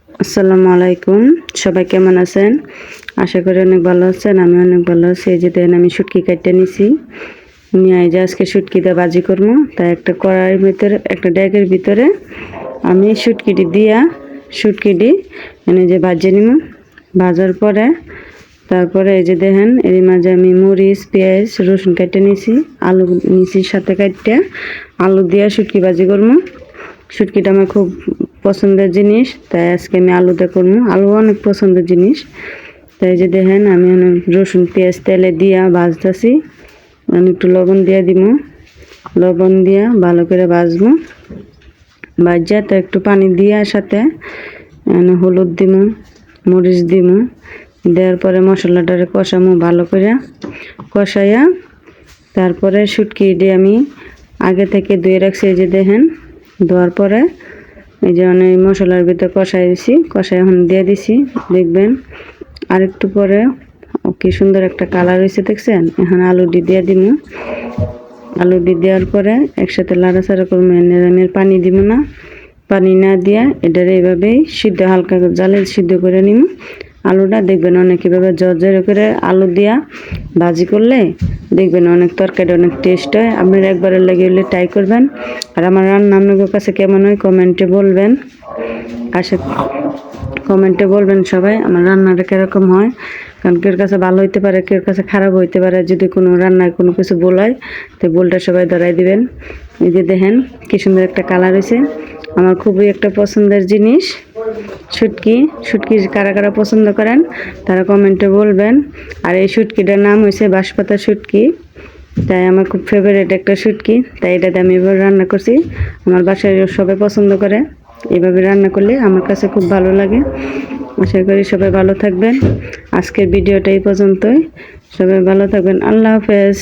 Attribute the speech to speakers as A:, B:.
A: আসসালামু আলাইকুম। সবাই কেমন আছেন? আশা করি অনেক ভালো আছেন। আমি অনেক ভালো আছি। এই যে দেখেন আমি শুটকি কাটতে নিছি। নিয়ে এই যে আজকে শুটকি দিয়ে ভাজি করবো। তাই একটা কড়াইয়ের ভিতরে একটা ডেকের ভিতরে আমি শুটকিটি মানে যে ভাজিয়ে নিব। ভাজার পরে তারপরে এই যে দেখেন এর মাঝে আমি মরিচ পেঁয়াজ রসুন কেটে নিছি, আলু নিছি সাথে কাটতে, আলু দিয়ে শুটকি ভাজি করবো। শুটকিটা আমার খুব পছন্দের জিনিস, তাই আজকে আমি আলুতে করবো। আলু অনেক পছন্দের জিনিস। তাই যে দেখেন আমি রসুন পেঁয়াজ তেলে দিয়া ভাজতেছি। আমি একটু লবণ দিয়ে দিব, লবণ দিয়া ভালো করে ভাজবো। ভাজা তো একটু পানি দিয়া সাথে হলুদ দিব, মরিচ দিব, দেওয়ার পরে মশলাটারে কষামো ভালো করে। কষাইয়া তারপরে শুটকি দিয়ে আমি আগে থেকে ধুয়ে রাখছি। এই যে দেখেন ধোয়ার পরে এই যে অনেক মশলার ভিতরে কষাই দিছি, কষাই এখন দিয়ে দিছি। দেখবেন আর একটু পরে কি সুন্দর একটা কালার হয়েছে, দেখছেন? এখন আলুটি দিয়ে দিব। আলুটি দেওয়ার পরে একসাথে লাড়াচাড়া করবো। আমি পানি দিব না, পানি না দিয়া এটারে এইভাবেই সিদ্ধ হালকা জালে সিদ্ধ করে নিব। আলুটা দেখবেন অনেক এভাবে জর্জরে করে আলু দিয়া ভাজি করলে দেখবেন অনেক তরকারি অনেক টেস্ট হয়। আপনারা একবারের লাগে হলে ট্রাই করবেন। আর আমার রান্না আপনাদের কাছে কেমন হয় কমেন্টে বলবেন। কমেন্টে বলবেন সবাই আমার রান্নাটা কীরকম হয়, কারণ কেউ কাছে ভালো হইতে পারে, কেউ কাছে খারাপ হইতে পারে। যদি কোনো রান্নায় কোনো কিছু বলায় তো ভুলটা সবাই ধরাই দিবেন। এই যে দেখেন কি সুন্দর একটা কালার হয়েছে। আমার খুবই একটা পছন্দের জিনিস শুটকি। কারা কারা পছন্দ করেন তারা কমেন্টে বলবেন। আর এই শুটকিটার নাম হয়েছে বাঁশপাতা শুটকি। তাই আমার খুব ফেভারিট একটা শুটকি, তাই এটাতে আমি এবার রান্না করছি। আমার বাসায় সবাই পছন্দ করে। এইভাবে রান্না করলে আমার কাছে খুব ভালো লাগে। আশা করি সবাই ভালো থাকবেন। আজকের ভিডিওটা এই পর্যন্তই। সবাই ভালো থাকবেন। আল্লাহ হাফেজ।